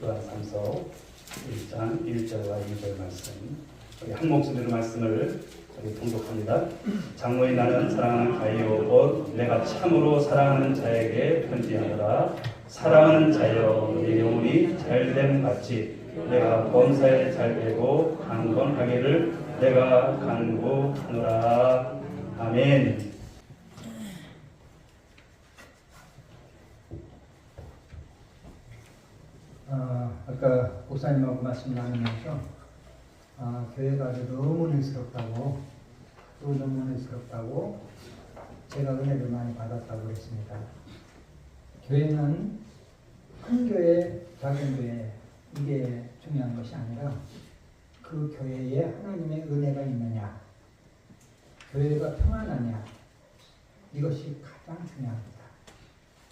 요한삼서 1장 1절과 2절 말씀, 우리 한 목소리로 말씀을 통독합니다. 장로인 나는 사랑하는 가이오 곧 내가 참으로 사랑하는 자에게 편지하노라. 사랑하는 자여, 내 영혼이 잘됨 같이 내가 범사에 잘되고 강건하기를 내가 간구하노라. 아멘. 아까 목사님하고 말씀 나누면서 교회가 너무 은혜스럽다고 또 너무 은혜스럽다고 제가 은혜를 많이 받았다고 그랬습니다. 교회는 큰 교회, 작은 교회 이게 중요한 것이 아니라 그 교회에 하나님의 은혜가 있느냐, 교회가 평안하냐, 이것이 가장 중요합니다.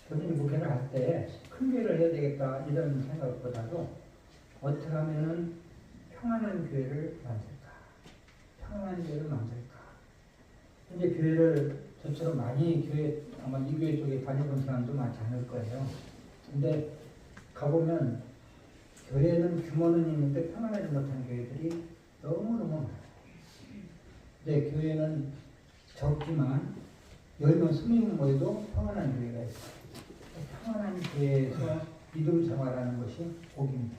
저는 목회를 할 때 큰 교회를 해야 되겠다 이런 생각보다도 어떻게 하면은 평안한 교회를 만들까, 평안한 교회를 만들까. 현재 교회를 저처럼 많이 아마 이 교회 쪽에 다녀본 사람도 많지 않을 거예요. 근데 가보면 교회는 규모는 있는데 평안하지 못한 교회들이 너무너무 많아요. 근데 교회는 적지만 10명, 20명 모여도 평안한 교회가 있어요. 평안한 교회에서 믿음 생활하는 것이 복입니다.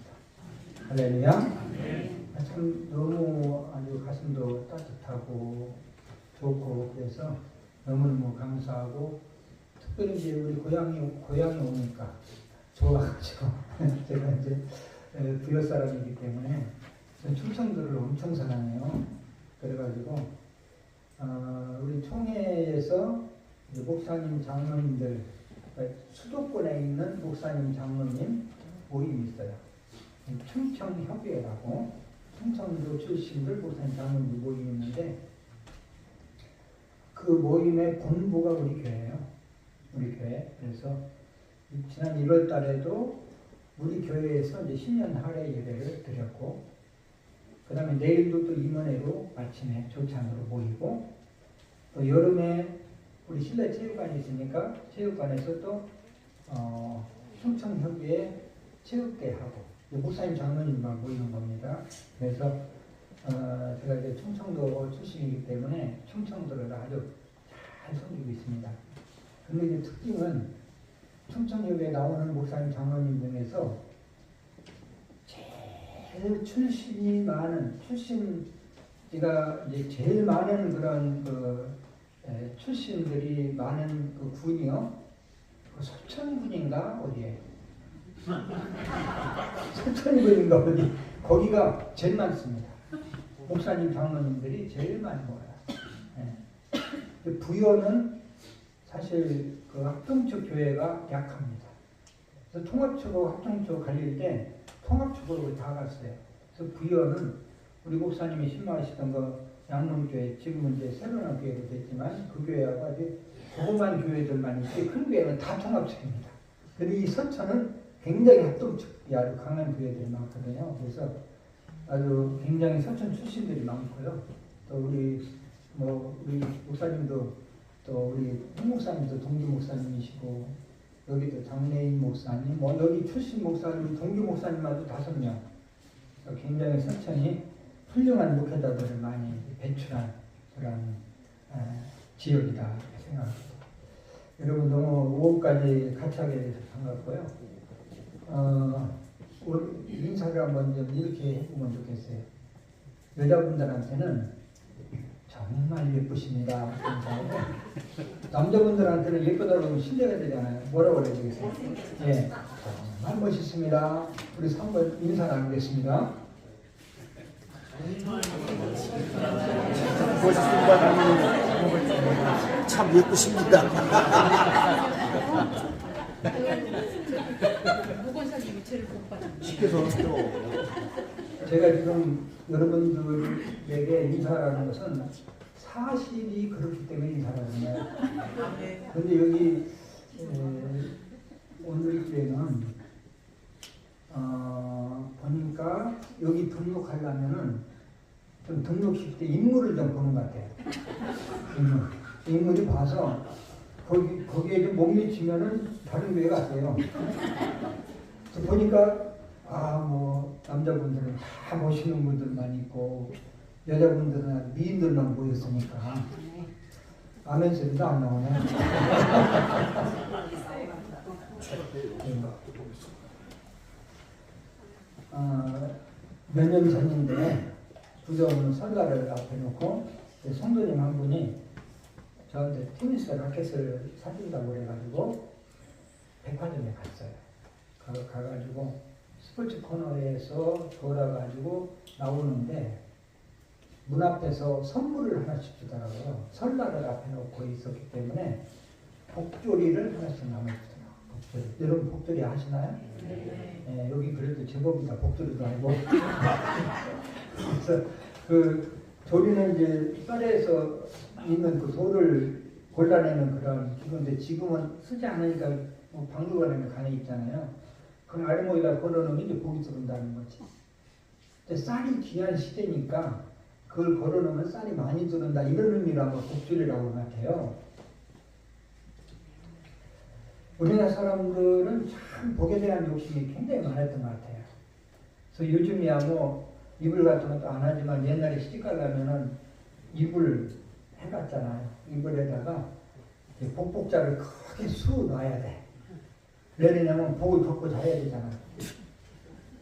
할렐루야. 참 너무 아주 가슴도 따뜻하고 좋고 그래서 너무너무 감사하고 특별히 이제 우리 고향이 오니까 좋아가지고 제가 이제 부여 사람이기 때문에 충청도를 엄청 사랑해요. 그래가지고 우리 총회에서 목사님, 장로님들 수도권에 있는 목사님, 장로님 모임이 있어요. 충청협의회라고 충청도 출신들 목사님, 장로님 모임이 있는데 그 모임의 본부가 우리 교회예요. 우리 교회. 그래서 지난 1월 달에도 우리 교회에서 이제 신년 할애 예배를 드렸고, 그 다음에 내일도 또 임원회로 아침에 조찬으로 모이고, 또 여름에 우리 실내 체육관이 있으니까 체육관에서 또 충청협의회 체육대하고 목사님, 장로님만 모이는 겁니다. 그래서 제가 이제 충청도 출신이기 때문에 충청도를 아주 잘 섬기고 있습니다. 근데 이제 특징은 충청협의회에 나오는 목사님, 장로님 중에서 제일 제가 이제 제일 많은 그런 출신들이 많은 그 군이요. 그 서천군인가 어디에? 서천군인가 어디? 거기가 제일 많습니다. 목사님, 장로님들이 제일 많이 모여요. 네. 부여는 사실 그 합동측 교회가 약합니다. 그래서 통합측하고 합동측 갈릴 때 통합측으로 다 갔어요. 그래서 부여는 우리 목사님이 신망하시던 거 양론교회, 지금은 이제 새로운 교회로 됐지만 그 교회하고 아주 조그만 교회들만 있지 큰 교회는 다 통합측입니다. 근데 이 서천은 굉장히 합동측이 아주 강한 교회들이 많거든요. 그래서 아주 굉장히 서천 출신들이 많고요. 또 우리 목사님도 또 우리 홍 목사님도 동기 목사님이시고 여기도 장래인 목사님, 여기 출신 목사님, 동기 목사님마저 5명. 굉장히 서천이 훌륭한 목회자들을 많이 배출한 그런 지역이다 생각합니다. 여러분 너무 5월까지 같이 하게 돼서 반갑고요. 인사를 한번 좀 이렇게 해보면 좋겠어요. 여자분들한테는 정말 예쁘십니다. 남자분들한테는 예쁘다고 하면 신뢰가 되잖아요. 뭐라고 그래야 되겠어요? 예, 정말 멋있습니다. 우리 3번 인사 나누겠습니다. 멋있습니다. 참 예쁘십니다. 무권사님 위치를 못 받아. 시켜서 제가 지금 여러분들에게 인사하는 것은 사실이 그렇기 때문에 인사를 하는 거예요. 그런데 여기 오늘 교회는 보니까 여기 등록하려면은 좀 등록식 때 인물을 좀 보는 것 같아요. 인물이 봐서 거기에 좀 못 미치면은 다른 교회 가세요. 보니까 뭐 남자분들은 다 멋있는 분들만 있고 여자분들은 미인들만 모였으니까 아멘 소리도 안 나오네. 몇 년 전인데 부정 설날을 앞에 놓고 성도님 한 분이 저한테 테니스 라켓을 사준다고 그래가지고 백화점에 갔어요. 가가지고 스포츠 코너에서 돌아가지고 나오는데 문 앞에서 선물을 하나씩 주더라고요. 설날을 앞에 놓고 있었기 때문에 복조리를 하나씩 나눠주더라고요. 복조리. 여러분 복조리 아시나요? 네, 여기 그래도 제법이다. 복조리도 알고. 그래서 그 조리는 이제 쌀에서 있는 그 돌을 골라내는 그런 기구인데 지금은 쓰지 않으니까 뭐 박물관에 간에 있잖아요. 그 아래목에다 걸어놓으면 이제 복이 들어온다는 거지. 근데 쌀이 귀한 시대니까 그걸 걸어놓으면 쌀이 많이 들어온다 이런 의미로 아마 복줄이라고 같아요. 우리나라 사람들은 참 복에 대한 욕심이 굉장히 많았던 것 같아요. 그래서 요즘이야 뭐 이불 같은 것도 안 하지만 옛날에 시집 가려면은 이불 해봤잖아요. 이불에다가 복복자를 크게 쑤놔야 돼. 왜 그러냐면 복을 벗고 자야 되잖아.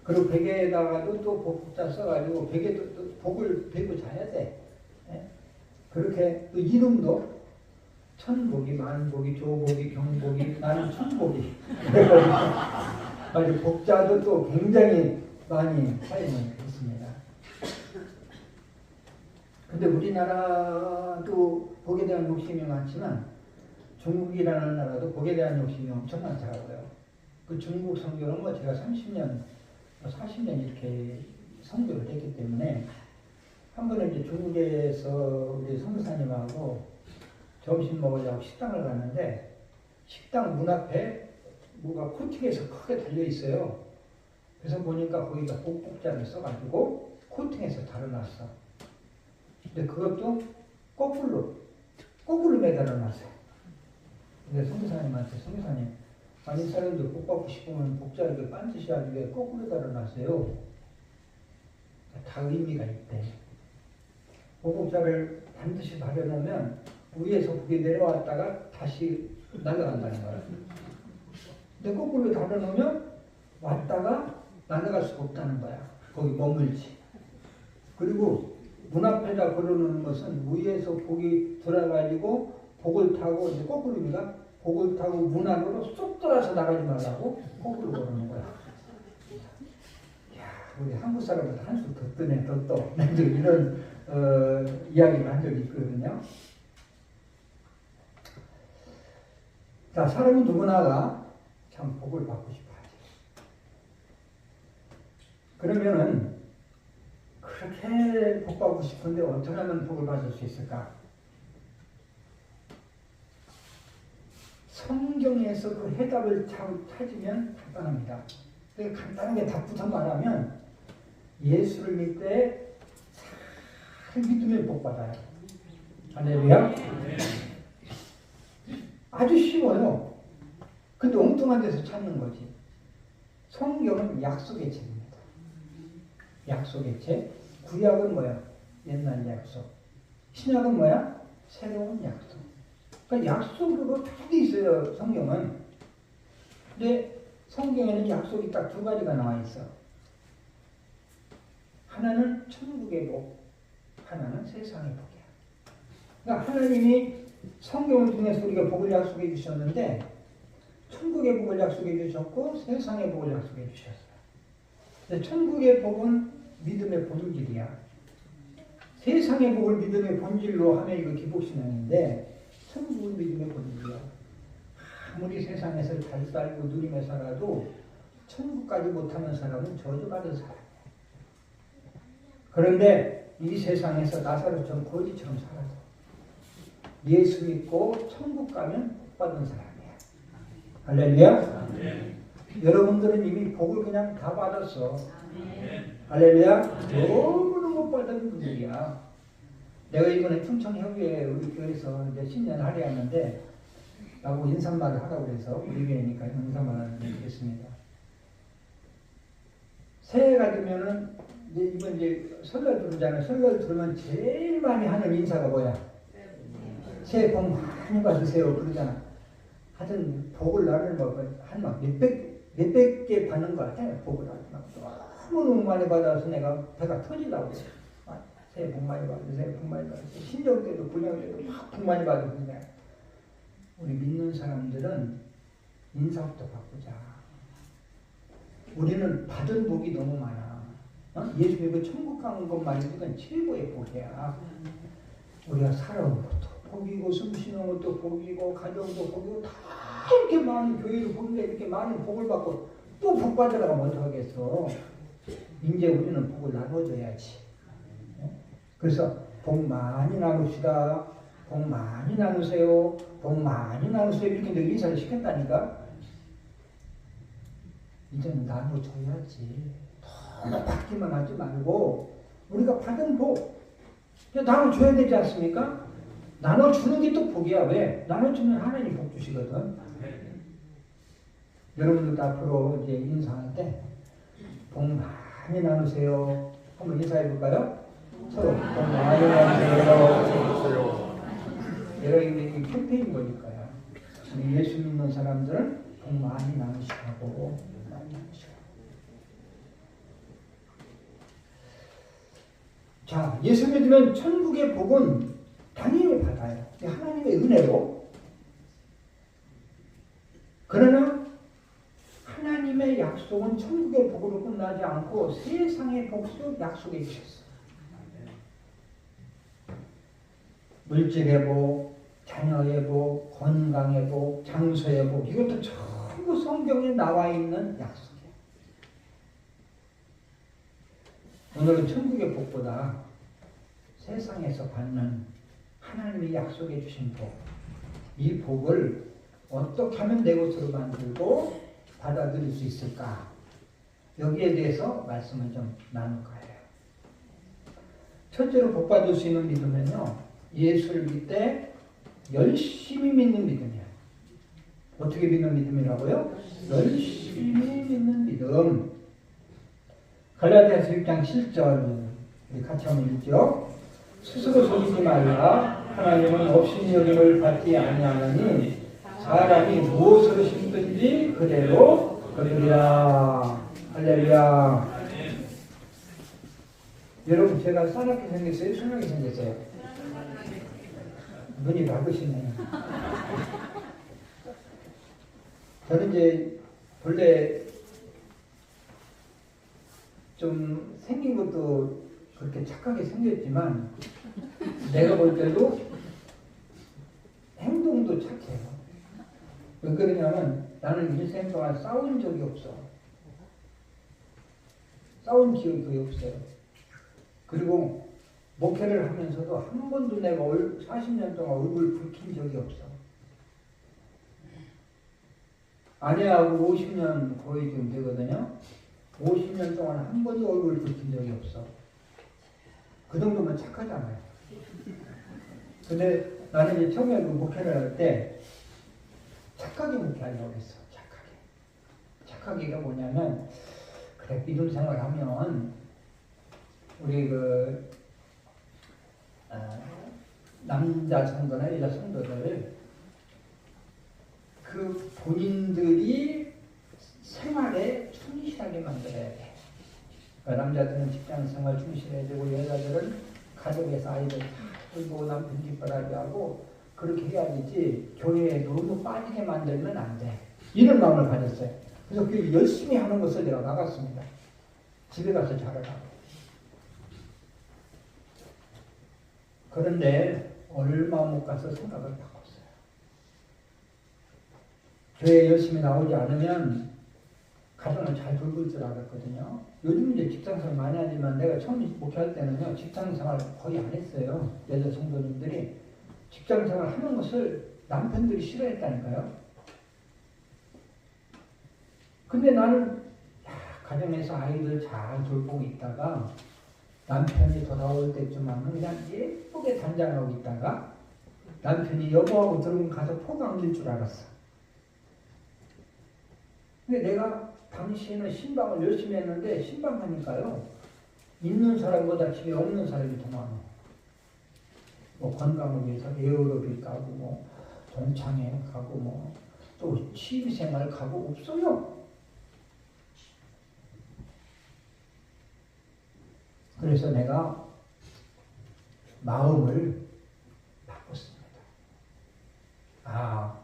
그리고 베개에다가도 또 복복자 써가지고 베개도 또 복을 베고 자야 돼. 예? 그렇게 또 이름도 천복이, 만복이, 조복이, 경복이, 나는 천복이. 그래서 복자도 또 굉장히 많이 사용을 했습니다. 근데 우리나라도 복에 대한 욕심이 많지만 중국이라는 나라도 복에 대한 욕심이 엄청 많더라고요. 그 중국 선교는 뭐 제가 30년, 40년 이렇게 선교를 했기 때문에 한 번에 이제 중국에서 우리 선교사님하고 점심 먹으려고 식당을 갔는데 식당 문 앞에 뭐가 코팅해서 크게 달려 있어요. 그래서 보니까 거기다 복복자를 써가지고 코팅해서 달아놨어. 근데 그것도 거꾸로 매달아놨어요. 근데 선교사님한테 선교사님, 아니 사람들 복 받고 싶으면 복자 이렇게 반드시 하지 왜 거꾸로 달아놨어요? 다 의미가 있대. 복복자를 반드시 달아놓으면 위에서 복이 내려왔다가 다시 날아간다는 거야. 근데 거꾸로 달아놓으면 왔다가 날아갈 수가 없다는 거야. 거기 머물지. 그리고 문 앞에다 걸어놓는 것은 위에서 복이 들어가지고 복을 타고 이제 거꾸로입니다. 복을 타고 문 안으로 쏙 들어서 나가지 말라고 거꾸로 걸어놓는 거야. 이야, 우리 한국 사람은 한수 더 뜨네, 더 떠. 이런 이야기를 한 적이 있거든요. 자, 사람은 누구나가 참 복을 받고 싶어 하지. 그러면은 그렇게 복 받고 싶은데 어떻게 하면 복을 받을 수 있을까? 성경에서 그 해답을 찾으면 간단합니다. 간단하게 답부터 말하면 예수를 믿되 잘 믿으면 복 받아요. 할렐루야. 아주 쉬워요. 근데 엉뚱한 데서 찾는 거지. 성경은 약속의 책입니다. 약속의 책. 구약은 뭐야? 옛날 약속. 신약은 뭐야? 새로운 약속. 그러니까 약속으로 다 있어요, 성경은. 근데 성경에는 약속이 딱 두 가지가 나와 있어. 하나는 천국의 복, 하나는 세상의 복이야. 그러니까 하나님이 성경을 통해서 우리가 복을 약속해 주셨는데 천국의 복을 약속해 주셨고 세상의 복을 약속해 주셨어요. 근데 천국의 복은 믿음의 본질이야. 세상의 복을 믿음의 본질로 하면 이거 기복신앙인데 천국은 믿음의 본질이야. 아무리 세상에서 잘 살고 누리며 살아도 천국까지 못하는 사람은 저주받은 사람이야. 그런데 이 세상에서 나사로처럼 거지처럼 살아도 예수 믿고 천국 가면 복 받은 사람이야. 할렐루야. 여러분들은 이미 복을 그냥 다 받았어. 할렐루야. 너무너무 받은 분들이야. 내가 이번에 충청협의회 우리 교회에서 이제 신년 할애하는데 나보고 인사말을 하라고 해서 우리 교회니까 인사말을 드리겠습니다. 새해가 되면은 이번 이제 설날 들어오잖아요. 설날 들으면 제일 많이 하는 인사가 뭐야? 새해 복 많이 받으세요 그러잖아. 하여튼 복을 나를 한 몇백 개 받는 것 같아요. 복을 너무 많이 받아서 내가 배가 터지려고 그래. 새해 복 많이 받으세요. 복 많이 받으세요. 신정 때도 불량 때도 막 복 많이 받으세요. 우리 믿는 사람들은 인사부터 바꾸자. 우리는 받은 복이 너무 많아. 예수 믿고 천국 가는 것만이 그건 최고의 복이야. 우리가 살아온 것도 복이고 숨쉬는 것도 복이고 가정도 복이고 다 이렇게 많은 교회를 보는데 이렇게 많은 복을 받고 또 복 받으라고 못하겠어. 이제 우리는 복을 나눠줘야지. 그래서 복 많이 나눕시다. 복 많이 나누세요. 복 많이 나누세요. 이렇게 늘 인사를 시켰다니까. 이제는 나눠줘야지. 너무 받기만 하지 말고 우리가 받은 복 나눠줘야 되지 않습니까? 나눠주는 게 또 복이야. 왜? 나눠주면 하나님 복 주시거든. 여러분들도 앞으로 이제 인사할 때 복 많이 나누세요. 한번 인사해 볼까요? 서로 복 많이 나누세요. 여러분 이 캠페인 거니까요. 우리 예수 믿는 사람들은 복 많이 나누시고 많이 나누시고. 자, 예수 믿으면 천국의 복은 당연히 받아요. 하나님의 은혜로. 그러나 하나님의 약속은 천국의 복으로 끝나지 않고 세상의 복도 약속해 주셨어요. 물질의 복, 자녀의 복, 건강의 복, 장소의 복, 이것도 전부 성경에 나와 있는 약속이에요. 오늘은 천국의 복보다 세상에서 받는 하나님이 약속해 주신 복, 이 복을 어떻게 하면 내 것으로 만들고 받아들일 수 있을까? 여기에 대해서 말씀을 좀 나눌 거예요. 첫째로 복 받을 수 있는 믿음은요, 예수를 믿되 열심히 믿는 믿음이에요. 어떻게 믿는 믿음이라고요? 열심히 믿는 믿음. 갈라디아서 6장 7절 우리 같이 한번 읽죠. 스스로 속이지 말라. 하나님은 없인 여김을 받지 아니하느니 사람이 무엇으로 심든지 그대로 거두리라. 할렐루야. 여러분 제가 싸납게 생겼어요? 순하게 생겼어요? 눈이 밝으시네요. 저는 이제 본래 좀 생긴 것도 그렇게 착하게 생겼지만 내가 볼 때도 행동도 착해요. 왜 그러냐면 나는 일생 동안 싸운 적이 없어. 싸운 기억이 거의 없어요. 그리고 목회를 하면서도 한 번도 내가 40년 동안 얼굴 붉힌 적이 없어. 아내하고 50년 거의 좀 되거든요. 50년 동안 한 번도 얼굴 붉힌 적이 없어. 그 정도면 착하잖아요. 근데 나는 이제 처음에 목회를 할 때 착하게 목회하려고 했어. 착하게가 뭐냐면, 그래, 믿음 생활하면 우리 남자 성도나 여자 성도들 그 본인들이 생활에 충실하게 만들어야 돼. 그러니까 남자들은 직장 생활 충실해야 되고 여자들은 가정에서 아이들 다 돌보고 남편 뒷바라지 하고 그렇게 해야 되지 교회에 너무 빠지게 만들면 안 돼. 이런 마음을 가졌어요. 그래서 그 열심히 하는 것을 내가 나갔습니다. 집에 가서 잘하라고. 그런데 얼마 못 가서 생각을 바꿨어요. 교회에 열심히 나오지 않으면 가정을 잘 돌볼 줄 알았거든요. 요즘 이제 직장생활 많이 하지만 내가 처음 목회할 때는요, 직장생활 거의 안 했어요. 여자 성도님들이 직장생활 하는 것을 남편들이 싫어했다니까요. 근데 나는 가정에서 아이들 잘 돌보고 있다가 남편이 돌아올 때쯤 하면 그냥 예쁘게 단장하고 있다가 남편이 여보하고 들어오면 가서 포강 줄 알았어. 근데 내가 당시에는 신방을 열심히 했는데 신방하니까요. 있는 사람보다 집에 없는 사람이 더 많아. 뭐 건강을 위해서 에어로빅 가고 뭐 동창회 가고 뭐 또 취미생활 가고 없어요. 그래서 내가 마음을 바꿨습니다. 아,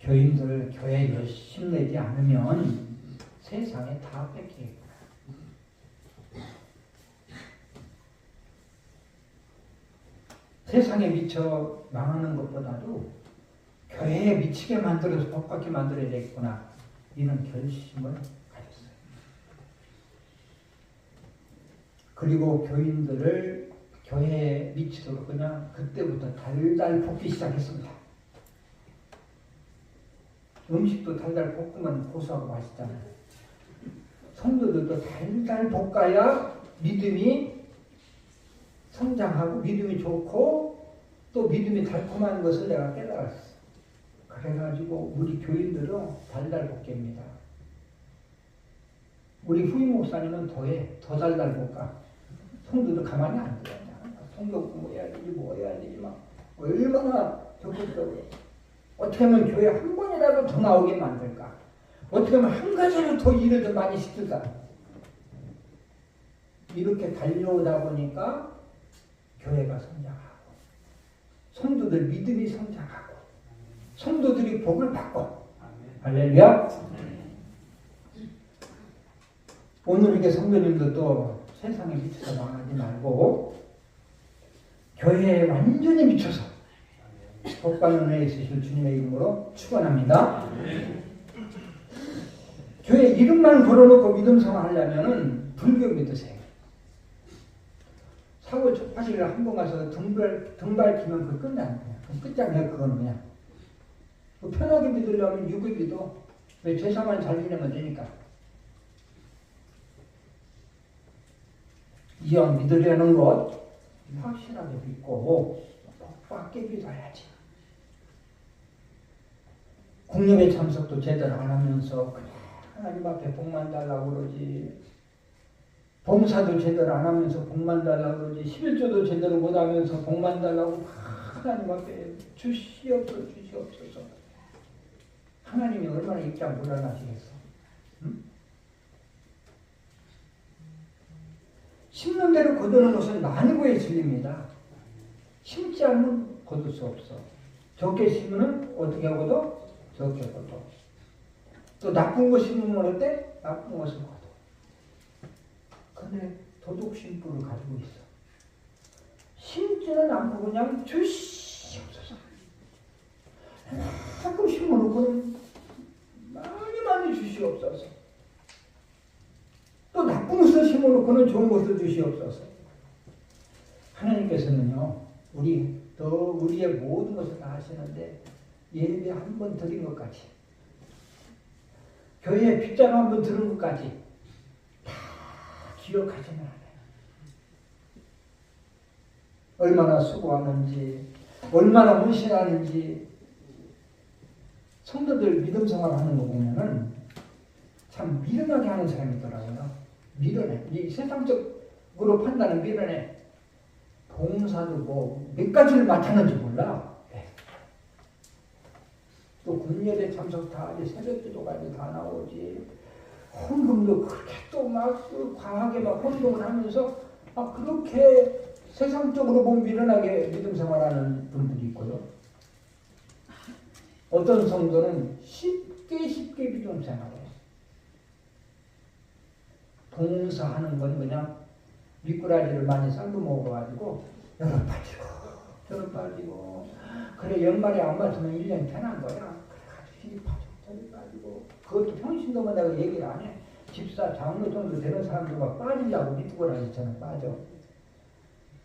교인들 교회 열심히 내지 않으면 세상에 다 뺏기겠구나. 세상에 미쳐 망하는 것보다도 교회에 미치게 만들어서 복받게 만들어야 되겠구나. 이런 결심을 가졌어요. 그리고 교인들을 교회에 미치도록 그냥 그때부터 달달 볶기 시작했습니다. 음식도 달달 볶으면 고소하고 맛있잖아요. 성도들도 달달 볶아야 믿음이 성장하고 믿음이 좋고 또 믿음이 달콤한 것을 내가 깨달았어. 그래가지고 우리 교인들은 달달 볶입니다. 우리 후임 목사님은 더 달달 볶아. 성도들 가만히 안 둬. 성도 뭐 해야 되지 뭐 해야 되지 막 얼마나 적극적으로 어떻게 하면 교회 한 번이라도 더 나오게 만들까? 어떻게 하면 한 가지로 더 일을 더 많이 시킬까? 이렇게 달려오다 보니까 교회가 성장하고 성도들 믿음이 성장하고 성도들이 복을 받고 할렐루야. 오늘 이렇게 성도님들도 세상에 미쳐서 망하지 말고 교회에 완전히 미쳐서 복받는 은혜에 있으실 주님의 이름으로 축원합니다. 교회 이름만 걸어놓고 믿음 생활하려면은 불교 믿으세요. 사고 초파시를 한 번 가서 등 밝히면 그 끝나는 거야. 그 끝장이야. 그거는 그냥. 편하게 믿으려면 육을 믿어. 왜 제사만 잘 지내면 되니까. 이왕 믿으려는 것 확실하게 믿고 복받게 믿어야지. 국립의 참석도 제대로 안 하면서 그냥 하나님 앞에 복만 달라고 그러지. 봉사도 제대로 안 하면서 복만 달라고 그러지. 11조도 제대로 못 하면서 복만 달라고 하나님 앞에 주시옵소서 주시옵소서. 하나님이 얼마나 입장 불안하시겠어. 응? 심는 대로 거두는 것은 만고의 진리입니다. 심지 않으면 거둘 수 없어. 적게 심으면 어떻게 하고도 적게 거둬. 또 나쁜 거 심으면 어때? 나쁜 것을 거둬. 근데 도둑심부를 가지고 있어. 심지는 않고 그냥 주시옵소서. 가끔 심어놓고는 많이 주시옵소서. 또 나쁜 것을 심어놓고는 좋은 것을 주시옵소서. 하나님께서는요, 우리의 모든 것을 다 하시는데 예배 한 번 드린 것까지, 교회에 빗장 한 번 들은 것까지 다 기억하지는 않아요. 얼마나 수고하는지, 얼마나 헌신하는지. 성도들 믿음 생활하는 거 보면은 참 미련하게 하는 사람이 있더라고요. 미련해. 이 세상적으로 판단은 미련해. 봉사도 뭐 몇 가지를 맡았는지 몰라. 또 국예대 참석 다 하지, 새벽기도까지 다 나오지. 헌금도 그렇게 또 막 과하게 막 헌금을 하면서 막 그렇게 세상적으로 보면 미련하게 믿음 생활하는 분들이 있고요. 어떤 성도는 쉽게 믿음 생활해요. 봉사하는 건 그냥 미꾸라지를 많이 삶아 먹어가지고 여러 빠지고 저러 빠지고 그래 연말에 안 맞으면 1년 편한 거야. 그래가지고 힘이 빠지고 저리 빠지고 그것도 평신도만 내가 얘기를 안 해. 집사 장로 정도 되는 사람들과 빠지려고 믿고 다니잖아. 빠져.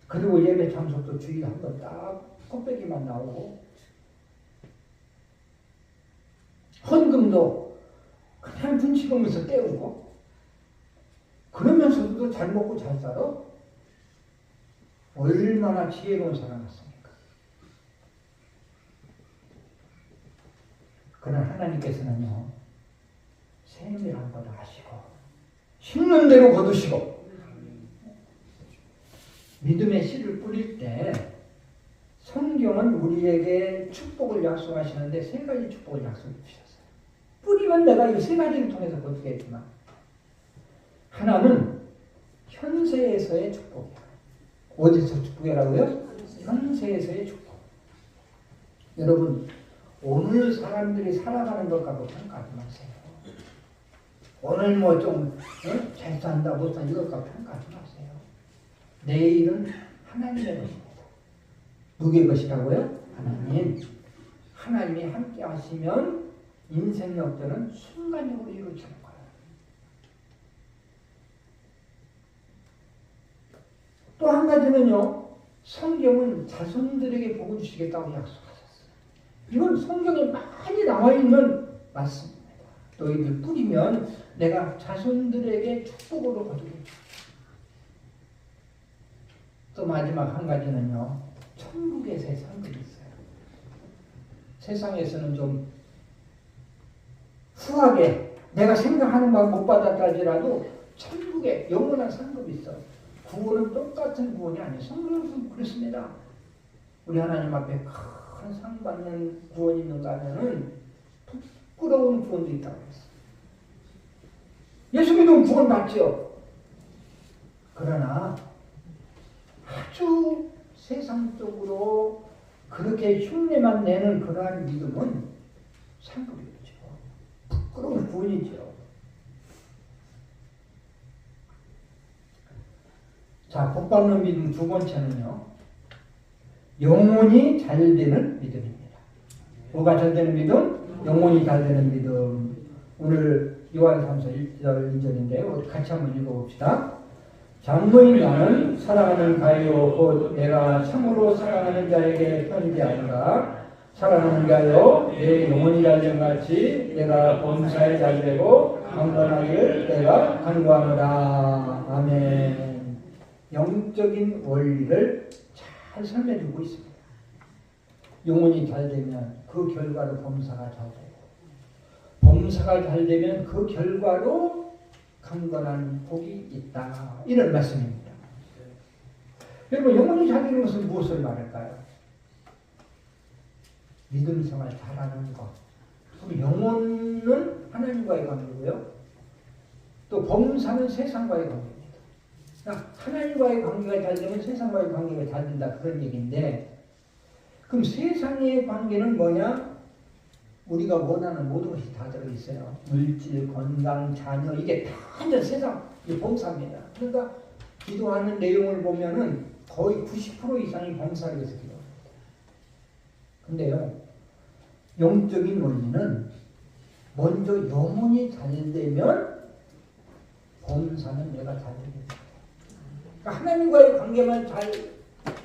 그리고 예배 참석도 주일에 한 번 딱 껍데기만 나오고 헌금도 그냥 눈치 보면서 때우고 그러면서도 잘 먹고 잘 살아? 얼마나 지혜로운 사람 같습니까? 그러나 하나님께서는요, 세밀한 것 아시고 심는 대로 거두시고 믿음의 씨를 뿌릴 때 성경은 우리에게 축복을 약속하시는데 세 가지 축복을 약속해 주셨어요. 뿌리면 내가 이 세 가지를 통해서 거두겠지만 하나는 현세에서의 축복이야. 어디서 축복이라고요? 현세에서의 축복. 여러분 오늘 사람들이 살아가는 것 갖고 평가하지 마세요. 오늘 뭐 좀 잘 산다 못 산다 이것 갖고 평가하지 마세요. 내일은 하나님의 것입니다. 누구의 것이라고요? 하나님. 하나님이 함께 하시면 인생 역전은 순간적으로 이루어지는 거예요. 또 한 가지는요. 성경은 자손들에게 복을 주시겠다고 약속하셨어요. 이건 성경에 많이 나와 있는 말씀입니다. 너희들 뿌리면 내가 자손들에게 축복으로 거두겠다. 또 마지막 한 가지는요. 천국에서의 상급이 있어요. 세상에서는 좀 후하게 내가 생각하는 만 못 받았다 할지라도 천국에 영원한 상급이 있어요. 구원은 똑같은 구원이 아니에요. 성경에서는 그렇습니다. 우리 하나님 앞에 큰 상 받는 구원이 있는가 하면은 부끄러운 구원도 있다고 했어요. 예수 믿으면 구원 받죠. 그러나 아주 세상적으로 그렇게 흉내만 내는 그러한 믿음은 상급이죠. 부끄러운 구원이죠. 자, 복 받는 믿음 두 번째는요. 영혼이 잘 되는 믿음입니다. 뭐가 잘 되는 믿음? 영혼이 잘 되는 믿음. 오늘 요한삼서 1절 2절인데요. 같이 한번 읽어봅시다. 장로인 나는 사랑하는 가요 곧 내가 참으로 사랑하는 자에게 편지하노라. 사랑하는 자여 내 영혼이 잘된 같이 내가 범사에 잘되고 강건하길 내가 간구하노라. 아멘. 영적인 원리를 잘 설명해주고 있습니다. 영혼이 잘되면 그 결과로 범사가 잘되고 범사가 잘되면 그 결과로 강건한 복이 있다. 이런 말씀입니다. 여러분 영혼이 잘되는 것은 무엇을 말할까요? 믿음 생활 잘하는 것. 그럼 영혼은 하나님과의 관계고요. 또 범사는 세상과의 관계입니다. 하나님과의 관계가 잘 되면 세상과의 관계가 잘 된다. 그런 얘기인데 그럼 세상의 관계는 뭐냐? 우리가 원하는 모든 것이 다 들어있어요. 물질, 건강, 자녀 이게 다 완전 세상 범사입니다. 그러니까 기도하는 내용을 보면은 거의 90% 이상이 범사를 위해서 기도합니다. 근데요. 영적인 원리는 먼저 영혼이 잘 되면 범사는 내가 잘 되겠다. 그러니까 하나님과의 관계만 잘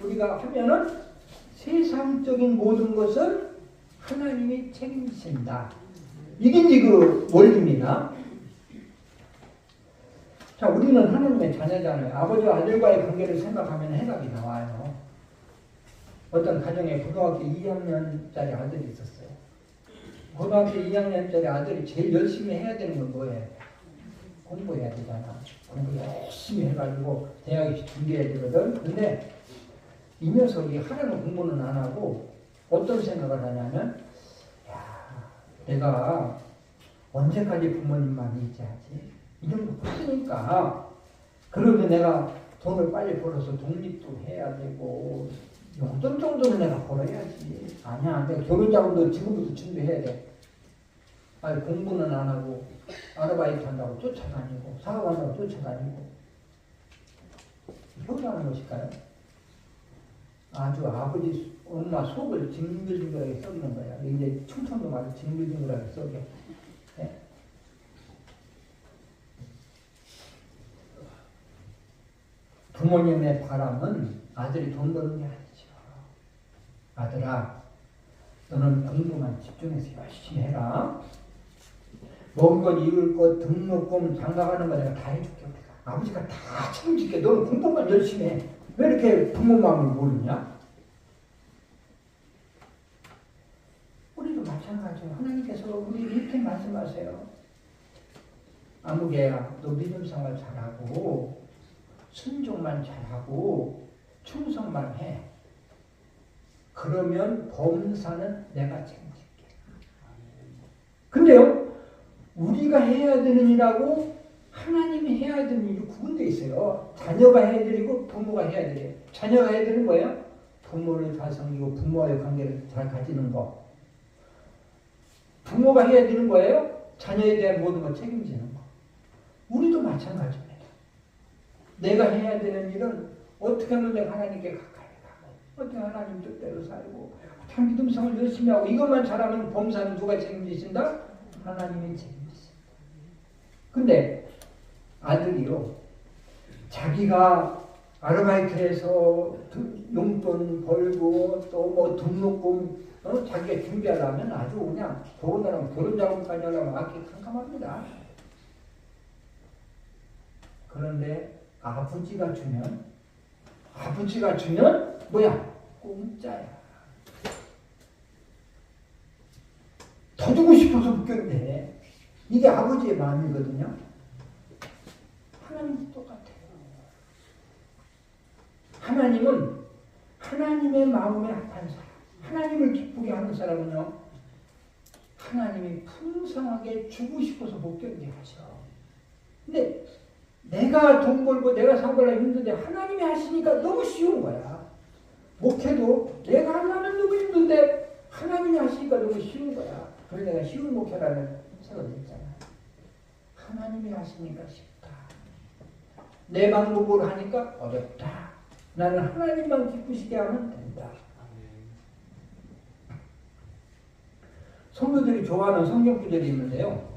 우리가 하면은 세상적인 모든 것은 하나님이 책임진다. 이게 이제 그 원리입니다. 자, 우리는 하나님의 자녀잖아요. 아버지와 아들과의 관계를 생각하면 해답이 나와요. 어떤 가정에 고등학교 2학년짜리 아들이 있었어요. 고등학교 2학년짜리 아들이 제일 열심히 해야 되는 건 뭐예요? 공부해야 되잖아. 공부 열심히 해가지고 대학에 준비해야 되거든. 근데 이 녀석이 하나는 공부는 안 하고 어떤 생각을 하냐면 야, 내가 언제까지 부모님만 있자지? 이 정도 컸으니까 그러면 내가 돈을 빨리 벌어서 독립도 해야 되고 용돈 정도는 내가 벌어야지. 아니야, 내가 결혼자금도 지금부터 준비해야 돼. 아니 공부는 안 하고 아르바이트 한다고 쫓아다니고 사업한다고 쫓아다니고 효자는 것일까요? 아주 아버지 엄마 속을 징글징글하게 썩이는 거야. 이제 충청도 말로 징글징글하게 썩여. 네. 부모님의 바람은 아들이 돈 버는 게 아니죠. 아들아, 너는 공부만 집중해서 열심히 해라. 먹을 것, 입을 것, 등록금, 장가가는 거 내가 다 해줄게. 아버지가 다 책임질게. 너는 공부만 열심히 해. 왜 이렇게 부모 마음을 모르냐? 우리도 마찬가지예요. 하나님께서 우리 이렇게 말씀하세요. 아무개야, 너 믿음 생활 잘하고 순종만 잘하고 충성만 해. 그러면 범사는 내가 책임질게. 근데요, 우리가 해야 되는 일하고 하나님이 해야 되는 일이 구분되어 있어요. 자녀가 해야 되고 부모가 해야 돼요. 자녀가 해야 되는 거예요. 부모를 잘 섬기고 부모와의 관계를 잘 가지는 거. 부모가 해야 되는 거예요. 자녀에 대한 모든 걸 책임지는 거. 우리도 마찬가지입니다. 내가 해야 되는 일은 어떻게 하면 내가 하나님께 가까이 가고 어떻게 하나님 뜻대로 살고 참 믿음생활 열심히 하고 이것만 잘하면 범사는 누가 책임지신다? 하나님이 책임지신다. 근데 아들이요, 자기가 아르바이트해서 용돈 벌고 또 뭐 등록금 자기가 준비하려면 아주 그냥 더군다나 결혼 작업까지 하려면 아끼 캄캄합니다. 그런데 아버지가 주면 뭐야? 공짜야. 더 주고 싶어서 묶였는데 이게 아버지의 마음이거든요. 하나님도 똑같아요. 하나님은 하나님의 마음에 합한 사람, 하나님을 기쁘게 하는 사람은요, 하나님이 풍성하게 주고 싶어서 못 견디하셔. 근데 내가 돈 벌고 내가 상벌하기 힘든데 하나님이 하시니까 너무 쉬운 거야. 목회도 내가 하려면 너무 힘든데 하나님이 하시니까 너무 쉬운 거야. 그래서 내가 쉬운 목회라는 책을 냈잖아. 하나님이 하시니까 쉽다. 내 방법으로 하니까 어렵다. 나는 하나님만 기쁘시게 하면 된다. 성도들이 좋아하는 성경 구절이 있는데요.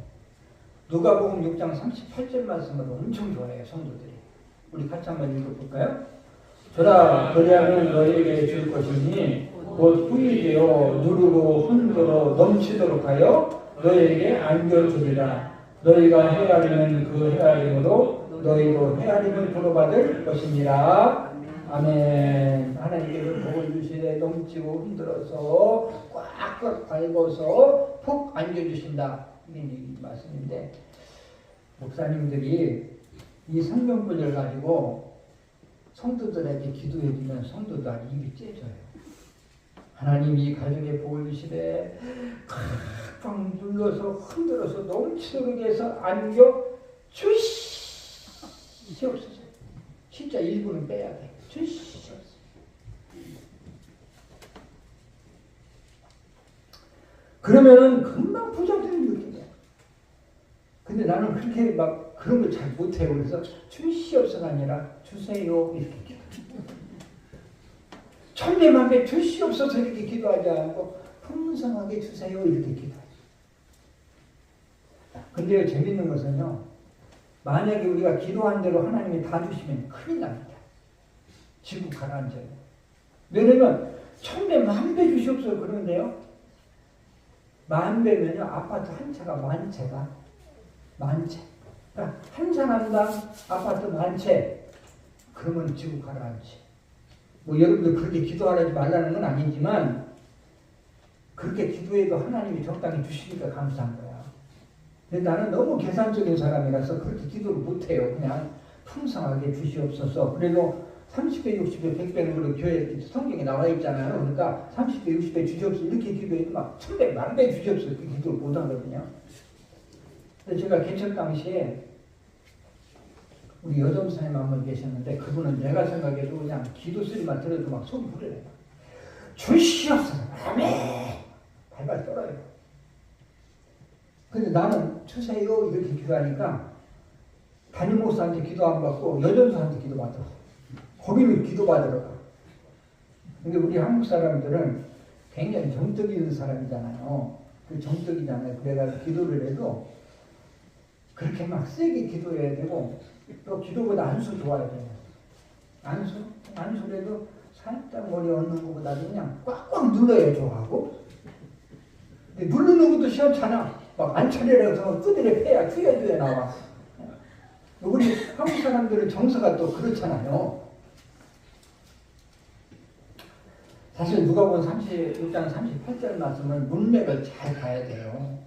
누가복음 6장 38절 말씀을 엄청 좋아해요, 성도들이. 우리 같이 한번 읽어볼까요? 저라 그리하면 너희에게 줄 것이니 곧 후이되어 누르고 흔들어 넘치도록 하여 너희에게 안겨주리라. 너희가 헤아리는 그 헤아림으로 너희도 헤아림을 부름받을 것입니다. 아멘. 하나님께서 복을 주시되 넘치고 흔들어서 꽉꽉 밟아서 푹 안겨주신다. 이게 말씀인데, 목사님들이 이 성경 구절 가지고 성도들에게 기도해 주면 성도들 입이 째져요. 하나님 이 가정에 복을 주시되 꽉꽉 눌러서 흔들어서 넘치도록 해서 안겨 주시옵소서. 진짜 일부는 빼야 돼. 주시옵소서. 그러면은 금방 부자들이 느끼냐. 근데 나는 그렇게 막 그런 걸 잘 못해요. 그래서 주시옵소서가 아니라 주세요 이렇게 기도. 천대만배 주시옵소서 이렇게 기도하지 않고 풍성하게 주세요 이렇게 기도하죠. 근데요, 재밌는 것은요, 만약에 우리가 기도한 대로 하나님이 다 주시면 큰일 납니다. 지구 가라앉아요. 왜냐면 천배 만배 주시옵소서 그러는데요, 만배면요 아파트 한 채가 만채. 그러니까 한 사람당 아파트 만채. 그러면 지구 가라앉지. 뭐 여러분들 그렇게 기도하지 말라는 건 아니지만 그렇게 기도해도 하나님이 적당히 주시니까 감사한 거야. 근데 나는 너무 계산적인 사람이라서 그렇게 기도를 못해요. 그냥 풍성하게 주시옵소서. 그래도 30배, 60배, 100배는 우리 교회 성경에 나와 있잖아요. 그러니까 30배, 60배 주시옵소서 이렇게 기도해도 막 1000배, 1000배 주시옵소서 이렇게 기도를 못하거든요. 근데 제가 개척 당시에 우리 여점사님 한 분 계셨는데 그분은 내가 생각해도 그냥 기도 소리만 들어도 막 속이 부르래요. 주시옵소서. 아멘. 발발 떨어요. 근데 나는 주세요 이렇게 기도하니까 담임 목사한테 기도 안 받고 여전사한테 기도 받아. 거기는 기도 받으러 가. 근데 우리 한국 사람들은 굉장히 정적인 사람이잖아요. 그 정적이잖아요. 그래가지고 기도를 해도 그렇게 막 세게 기도해야 되고 또 기도보다 안수 좋아야 돼요. 안수래도 살짝 머리 얹는 것보다도 그냥 꽉꽉 눌러야 좋아하고. 근데 누르는 것도 시원찮아. 막 안차려서 끄들에 패야 튀어줘야 나와. 우리 한국 사람들은 정서가 또 그렇잖아요. 사실 누가복음 36장 38절 말씀은 문맥을 잘 봐야 돼요.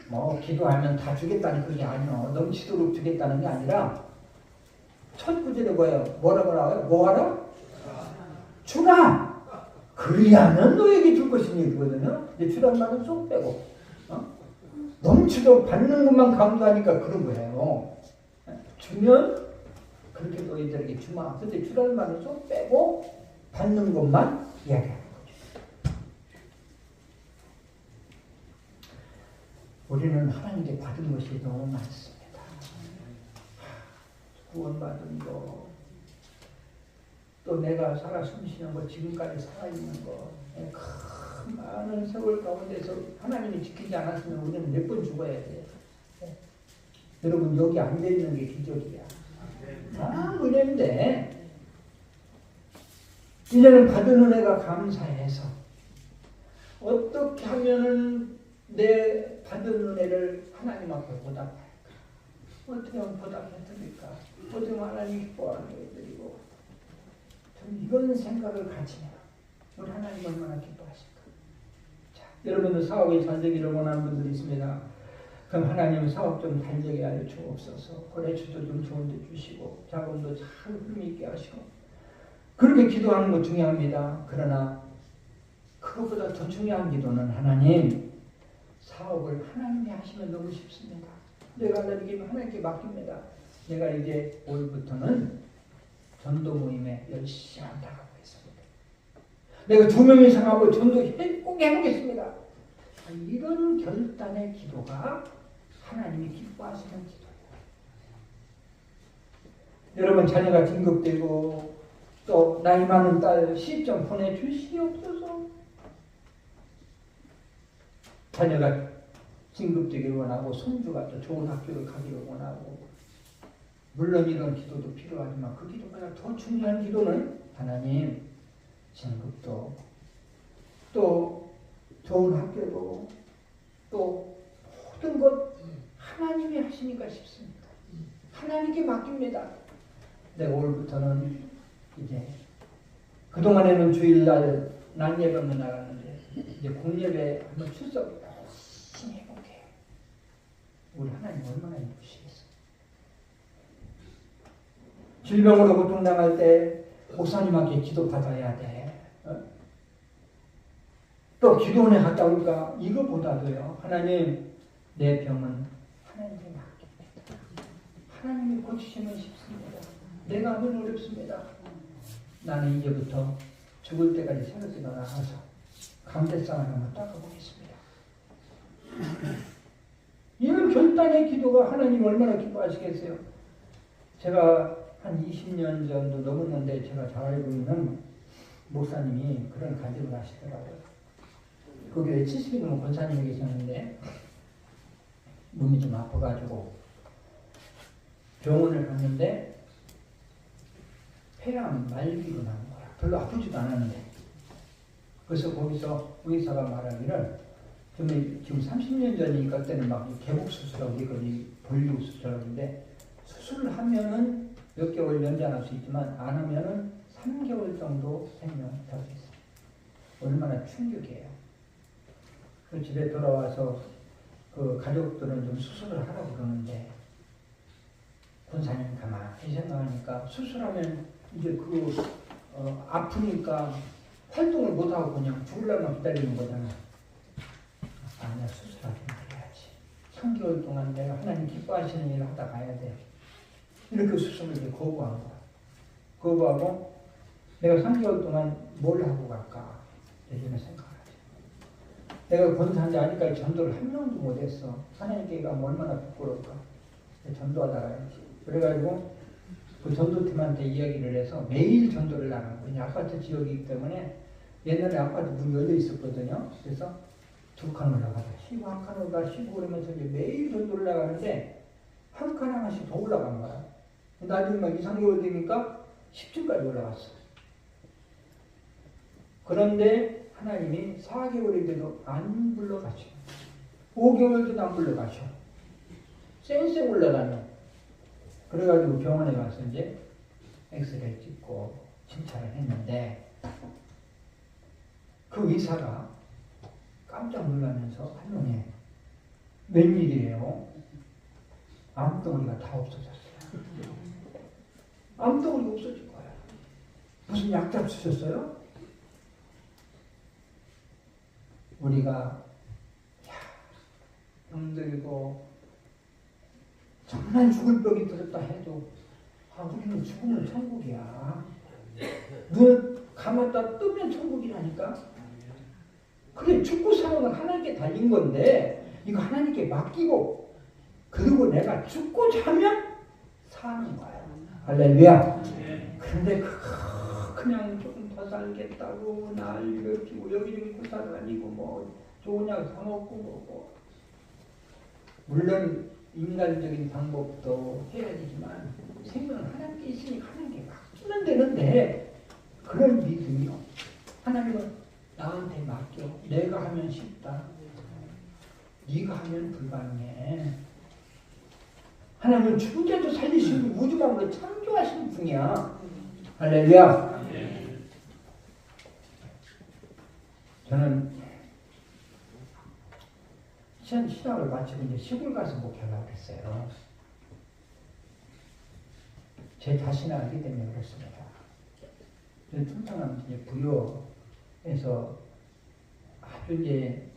뭐 기도하면 다 주겠다는 그게 아니요. 넘치도록 주겠다는 게 아니라 첫 구절에 뭐라고 나와요? 뭐하라? 주라. 그리하면 너에게 줄 것이니 그거든요. 근데 주라는 말은 쏙 빼고 넘치도록 받는 것만 강조하니까 그런 거예요. 주면 그렇게 너희들에게 주마. 근데 주라는 말은 쏙 빼고 받는 것만 이야기하는 거죠. 우리는 하나님께 받은 것이 너무 많습니다. 구원받은 거, 또 내가 살아 숨쉬는 거, 지금까지 살아있는 거, 큰 많은 세월 가운데서 하나님이 지키지 않았으면 우리는 몇 번 죽어야 돼요. 여러분 여기 앉아있는 게 기적이야. 은혜인데 이제는 받은 은혜가 감사해서 어떻게 하면은 내 받은 은혜를 하나님 앞에 보답할까? 어떻게 하면 보답해드릴까? 어떻게 하면 하나님 기뻐하게 해드리고 좀 이런 생각을 가지면 우리 하나님 얼마나 기뻐하실까? 자, 여러분들 사업에 잘 되기를 원하는 분들이 있습니다. 그럼 하나님 사업 좀 잘 되게 하여 주옵소서. 거래처도 좀 좋은 데 주시고 자금도 잘 흐름이 있게 하시고 그렇게 기도하는 거 중요합니다. 그러나 그것보다 더 중요한 기도는 하나님 사업을 하나님이 하시면 너무 쉽습니다. 내가 하나님께 맡깁니다. 내가 이제 올부터는 전도 모임에 열심히 나가고 있습니다. 내가 2명 이상 하고 전도 꼭 해보겠습니다. 이런 결단의 기도가 하나님이 기뻐하시는 기도예요. 여러분 자녀가 진급되고 또 나이 많은 딸 시집 보내주시옵소서. 자녀가 진급되기를 원하고 손주가 또 좋은 학교를 가기를 원하고 물론 이런 기도도 필요하지만 그 기도보다 더 중요한 기도는 하나님 진급도 또 좋은 학교도 또 모든 것 하나님이 하시니까 쉽습니다. 하나님께 맡깁니다. 내가 올부터는 이제 그동안에는 주일날 낮 예배만 나갔는데 이제 공예배 한번 출석 열심히 해볼게요. 우리 하나님 얼마나 예쁘시겠어요. 질병으로 고통당할 때 목사님한테 기도받아야 돼. 또 기도원에 갔다 오니까 이거보다도요. 하나님 내 병은 하나님께 맡깁니다. 하나님이 고치시면 쉽습니다. 내가 하면 어렵습니다. 나는 이제부터 죽을 때까지 새롭게 나가서 감대상을 한번 닦아보겠습니다. 이런 결단의 기도가 하나님 얼마나 기뻐하시겠어요. 제가 한 20년 정도 넘었는데 제가 잘 알고 있는 목사님이 그런 간증을 하시더라고요. 그 교회 70이 넘은 권사님이 계셨는데 몸이 좀 아파가지고 병원을 갔는데 폐암 말기로 나온 거야. 별로 아프지도 않았는데. 그래서 거기서 의사가 말하기를 지금 30년 전이니까 그때는 막 개복 수술하고 이거지 볼리우 수술하는데 수술을 하면은 몇 개월 연장할 수 있지만 안 하면은 3개월 정도 생명 더 있어요. 얼마나 충격이에요. 그 집에 돌아와서 그 가족들은 좀 수술을 하라고 그러는데 권사님 가만히 생각하니까 수술하면 이제 아프니까 활동을 못하고 그냥 죽으려면 기다리는 거잖아. 아니야, 수술하지 말아야지. 3개월 동안 내가 하나님 기뻐하시는 일을 하다 가야 돼. 이렇게 수술을 이제 거부한 거야. 거부하고 내가 3개월 동안 뭘 하고 갈까? 요즘에 생각하지. 내가 권사인지 아니까 전도를 한 명도 못했어. 하나님께 가면 얼마나 부끄러울까? 전도하다 가야지. 그래가지고 그 전도팀한테 이야기를 해서 매일 전도를 나가는 거예요. 아파트 지역이기 때문에 옛날에 아파트 문이 열려 있었거든요. 그래서 2칸 올라가다 쉬고 한 칸 올라가 쉬고 그러면서 이제 매일 전도를 나가는데 한 칸 하나씩 더 올라간 거야. 나중에 막 2, 3개월 되니까 10층까지 올라갔어. 그런데 하나님이 4개월이 돼도 안 불러가셔. 5개월도 안 불러가셔. 쌩쌩 올라가면. 그래가지고 병원에 가서 이제 엑스레이 찍고 진찰을 했는데 그 의사가 깜짝 놀라면서 한명에 웬일이에요? 암덩어리가 다 없어졌어요. 암덩어리가 없어질 거야. 무슨 약 잡수셨어요? 우리가 병들고 정말 죽을 병이 들었다 해도 우리는 죽으면 천국이야. 눈을 감았다 뜨면 천국이라니까. 그래, 죽고 사는 건 하나님께 달린 건데 이거 하나님께 맡기고 그리고 내가 죽고 자면 사는 거야. 할렐루야. 그런데 그냥 조금 더 살겠다고 난리를 피고 여기저기 구사 다니고 뭐 좋은 약 사먹고 뭐 물론 인간적인 방법도 해야 되지만 생명은 하나님께 있으니까 하나님께 맡기면 되는데 그런 믿음이요. 하나님은 나한테 맡겨. 내가 하면 쉽다. 네가 하면 불가능해. 하나님은 죽은 자도 살리시고 우주만으로 창조하신 분이야. 할렐루야. 저는 신학을 마치고 이제 시골 가서 목회하려고 했어요. 제 자신을 알기 때문에 그렇습니다. 통상은 이제 부여에서 아주 이제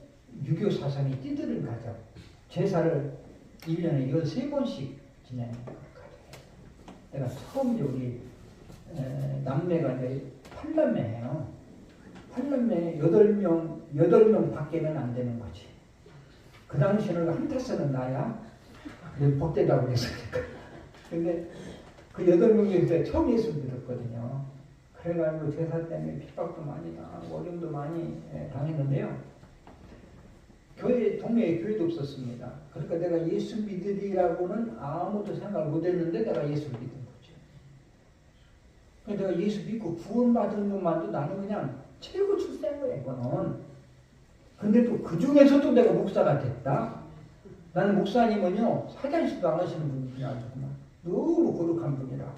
유교 사상이 띠드는 가정, 제사를 1년에 13번씩 지내는 가정이에요. 내가 처음 이제 우리 남매가 이제 8남매예요. 8남매 8명 밖에는 안 되는 거지. 그 당시에는 한타서는 나야. 복되다고 그랬으니까. 근데 그 8명 중에 처음 예수 믿었거든요. 그래가지고 제사 때문에 핍박도 많이 당하고 어려움도 많이 당했는데요. 동네에 교회도 없었습니다. 그러니까 내가 예수 믿으리라고는 아무도 생각을 못했는데 내가 예수를 믿은 거죠. 내가 예수 믿고 구원받은 것만도 나는 그냥 최고 출세한 거야, 이거는. 근데 또 그 중에서도 내가 목사가 됐다? 나는 목사님은요, 사장실도 안 하시는 분이야. 너무 거룩한 분이라.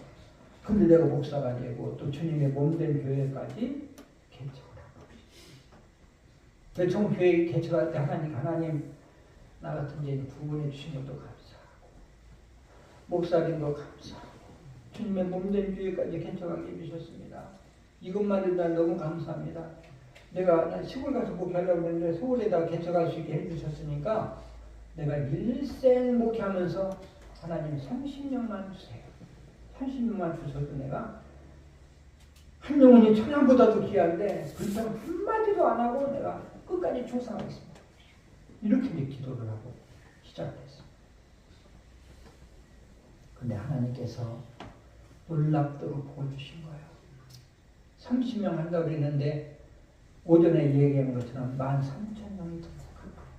근데 내가 목사가 되고 또 주님의 몸된 교회까지 개척을 하고. 총 교회 개척할 때 하나님 나 같은 일 구원해 주신 것도 감사하고 목사님도 감사하고 주님의 몸된 교회까지 개척하게 해주셨습니다. 이것만 해도 난 너무 감사합니다. 내가 시골 가서 목회하려고 했는데 서울에다 개척할 수 있게 해주셨으니까 내가 일생 목회하면서 하나님 30명만 주세요. 30명만 주셔도 내가 한 영혼이 천양보다도 귀한데 불평 한마디도 안 하고 내가 끝까지 충성하겠습니다. 이렇게 이제 기도를 하고 시작했습니다. 근데 하나님께서 놀랍도록 복을 주신 거예요. 30명 한다고 그랬는데 오전에 얘기한 것처럼 13,000명이 등록한 거예요.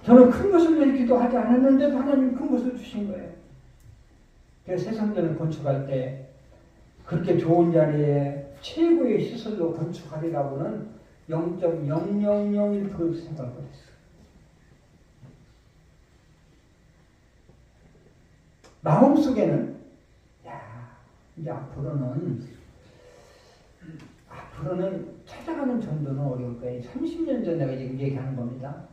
저는 큰 것을 위해 기도하지 않았는데도 하나님 큰 것을 주신 거예요. 그래서 세상전을 건축할 때 그렇게 좋은 자리에 최고의 시설로 건축하리라고는 0.0001% 생각을 못했어요. 마음속에는 이제 앞으로는 찾아가는 전도는 어려울 거야. 30년 전 내가 지금 얘기하는 겁니다.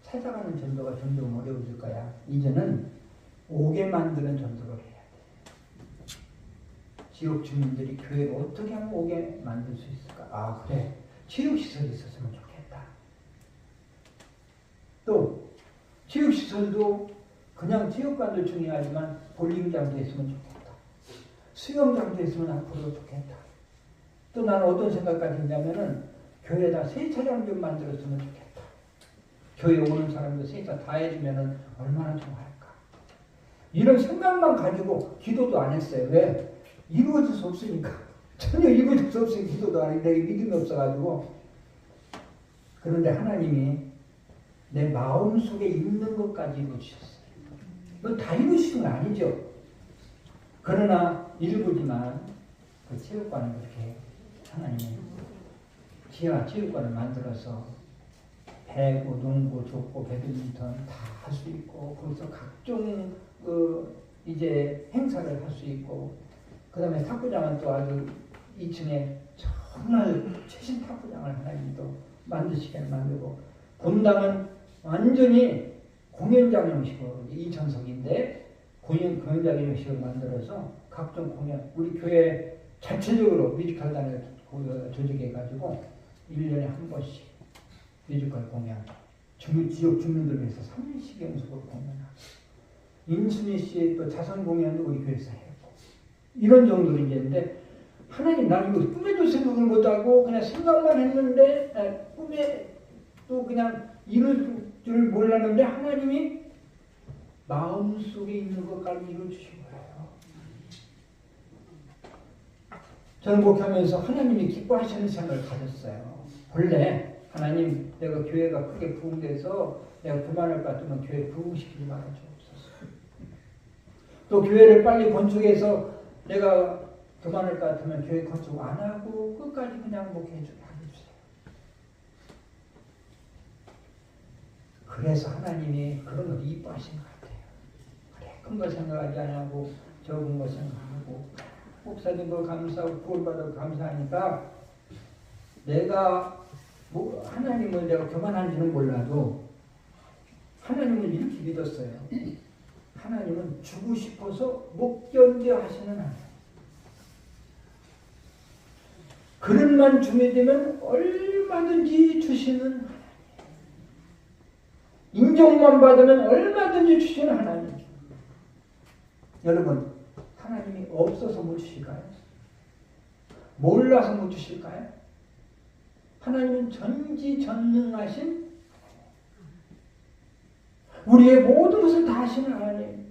찾아가는 전도가 점점 어려워질 거야. 이제는 오게 만드는 전도를 해야 돼. 지역 주민들이 교회를 어떻게 하면 오게 만들 수 있을까? 그래. 체육시설이 있었으면 좋겠다. 또 체육시설도 그냥 체육관도 중요하지만 볼링장도 있으면 좋겠다. 수영장도 있으면 앞으로 좋겠다. 또 나는 어떤 생각까지 했냐면은 교회에다 세차장 좀 만들었으면 좋겠다. 교회 오는 사람들 세차 다 해주면은 얼마나 좋아할까. 이런 생각만 가지고 기도도 안 했어요. 왜? 이루어질 수 없으니까. 전혀 이루어질 수 없으니까 기도도 안 했는데 믿음이 없어가지고. 그런데 하나님이 내 마음속에 있는 것까지 이루어주셨어요. 뭐 다 이루시는 건 아니죠. 그러나 일부지만 그 체육관을 그렇게 하나님이 지하 체육관을 만들어서 배구, 농구, 족구, 배드민턴 다 할 수 있고 거기서 각종 이제 행사를 할 수 있고 그 다음에 탁구장은 또 아주 2층에 정말 최신 탁구장을 하나님도 만드시게 만들고, 본당은 완전히 공연장 형식으로 2천석인데 공연장 형식으로 만들어서 각종 공연, 우리 교회 자체적으로 뮤지컬단을 조직해가지고 1년에 한 번씩 뮤지컬 공연, 지역 주민들 위해서 30연속으로 공연하고, 인순이 씨 또 자선 공연도 우리 교회에서 했고, 이런 정도로 이제 했는데, 하나님 나는 이거 꿈에도 생각을 못하고 그냥 생각만 했는데, 꿈에 또 그냥 이룰 줄 몰랐는데 하나님이 마음속에 있는 것까지 이루어주신 거예요. 저는 목회하면서 하나님이 기뻐하시는 생각을 가졌어요. 본래 하나님, 내가 교회가 크게 부흥돼서 내가 그만할 것 같으면 교회 부흥시키지 말아주옵소서. 또 교회를 빨리 건축해서 내가 그만할 것 같으면 교회 건축 안 하고 끝까지 그냥 목회해주게 해주세요. 그래서 하나님이 그런 걸 이뻐하신 것 같아요. 그래, 큰 거 생각하지 않고 적은 거 생각하고, 목사님도 감사하고 구원받아도 감사하니까, 내가 하나님을 내가 교만한지는 몰라도 하나님을 이렇게 믿었어요. 하나님은 주고 싶어서 못 견뎌 하시는 하나님. 그릇만 준비되면 얼마든지 주시는 하나님. 인정만 받으면 얼마든지 주시는 하나님. 여러분, 하나님이 없어서 못 주실까요? 몰라서 못 주실까요? 하나님은 전지전능하신, 우리의 모든 것을 다 하시는 하나님.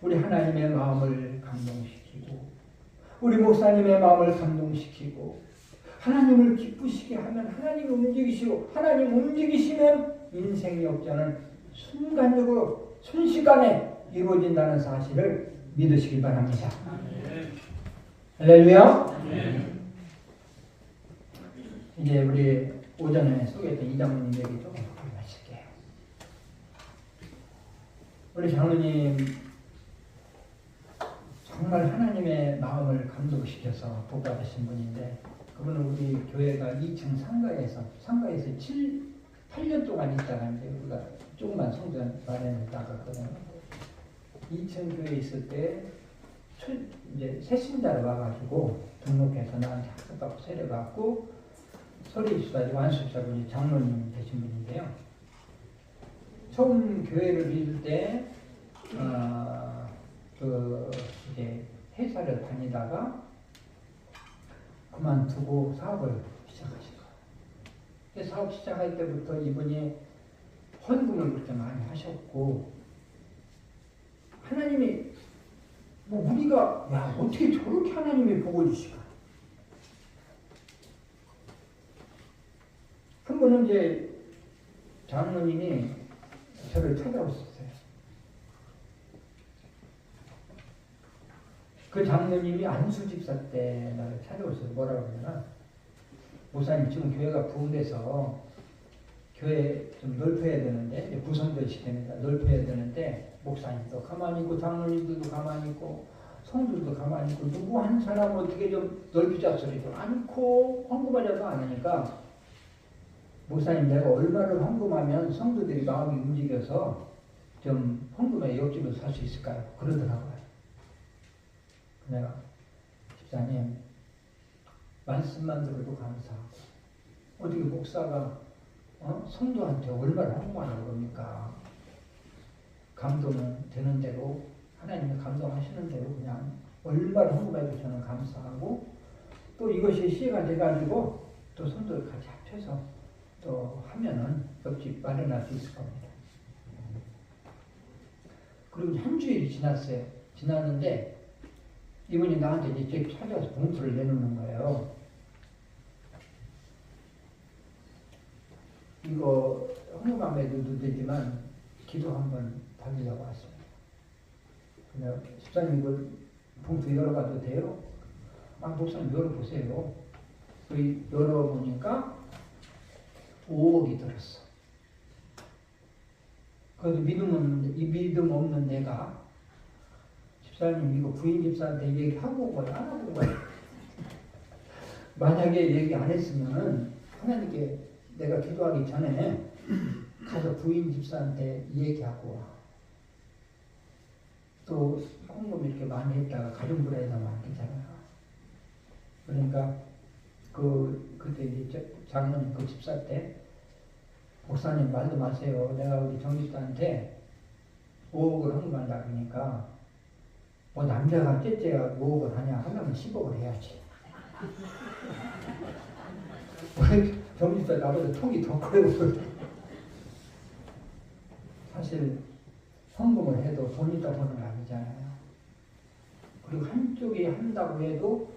우리 하나님의 마음을 감동시키고, 우리 목사님의 마음을 감동시키고, 하나님을 기쁘시게 하면 하나님이 움직이시고, 하나님 움직이시면 인생 역전은 순간적으로 순식간에 이루어진다는 사실을 믿으시길 바랍니다. 할렐루야. 이제 우리 오전에 소개했던 이 장로님 얘기 조금 마칠게요. 우리 장로님 정말 하나님의 마음을 감동시켜서 복받으신 분인데, 그분은 우리 교회가 2층 상가에서 8년 동안 있다가 이제 우리가 조그만 성전 마련해 나갔거든요. 2층 교회에 있을 때 이제 새신자로 와가지고 등록해서 나한테 학습받고 세례받고, 서리수사지 완수사분이 장로님 되신 분인데요. 처음 교회를 믿을 때 이제 회사를 다니다가 그만두고 사업을 시작하신 거예요. 사업 시작할 때부터 이분이 헌금을 그렇게 많이 하셨고, 하나님이 우리가 어떻게 저렇게 하나님이 복을 주실까? 한 번은 이제 장로님이 저를 찾아오셨어요. 그 장로님이 안수 집사 때 나를 찾아오셔서 뭐라고 그러냐면, 목사님 지금 교회가 부흥돼서 교회 좀 넓혀야 되는데, 구성될 시대니까 넓혀야 되는데, 목사님도 가만히 있고 장로님들도 가만히 있고 성도들도 가만히 있고 누구 한 사람 어떻게 좀 넓히자 소리도 않고 헌금하자도 않으니까, 목사님 내가 얼마를 헌금하면 성도들이 마음이 움직여서 좀 헌금에 옆집을 살 수 있을까요? 그러더라고요. 내가 집사님 말씀만 들어도 감사하고, 어떻게 목사가 성도한테 얼마를 헌금하라고 그럽니까? 감동은 되는 대로, 하나님이 감동하시는 대로 그냥 얼마를 헌금해도 저는 감사하고, 또 이것이 시가 돼가지고 또 성도를 같이 합쳐서 또 하면은 옆집 마련할 수 있을 겁니다. 그리고 한 주일이 지났어요. 지났는데 이분이 나한테 이제 찾아와서 봉투를 내놓는 거예요. 이거 헌금 안 해도 되지만 기도 한번 받으려고 왔습니다. 그냥 집사님 이거 봉투 열어봐도 돼요? 목사님 열어보세요. 열어보니까 5억이 들었어. 그래도 믿음 없는 내가, 집사님 이거 부인 집사한테 얘기하고 온 거야, 안 하고 온 거야? 만약에 얘기 안 했으면 하나님께 내가 기도하기 전에 가서 부인 집사한테 얘기하고 와. 또 헌금 이렇게 많이 했다가 가정부라에서 맡기잖아요. 그러니까 그때 이제 장로님 그 집사 때 목사님 말도 마세요. 내가 우리 정 집사한테 5억을 헌금한다 그러니까 뭐 남자가 째째가 5억을 하냐 하려면 10억을 해야지. 우리 정 집사 나보다 통이 더 커요. 사실 헌금을 해도 돈 있다 보는 거 아니잖아요. 그리고 한쪽이 한다고 해도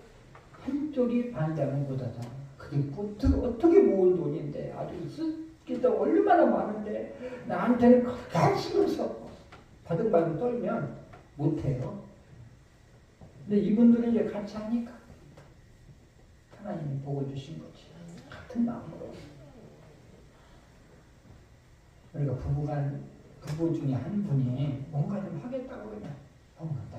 한쪽이 반대하면 못하잖아요. 그게 어떻게 모은 돈인데 아주 쓰기도 얼마나 많은데 나한테는 그렇게 신경 써. 바등바등 떨면 못해요. 근데 이분들은 이제 같이 하니까 하나님이 복을 주신 거지. 같은 마음으로. 그러니까 부부 중에 한 분이 뭔가 좀 하겠다고 그러면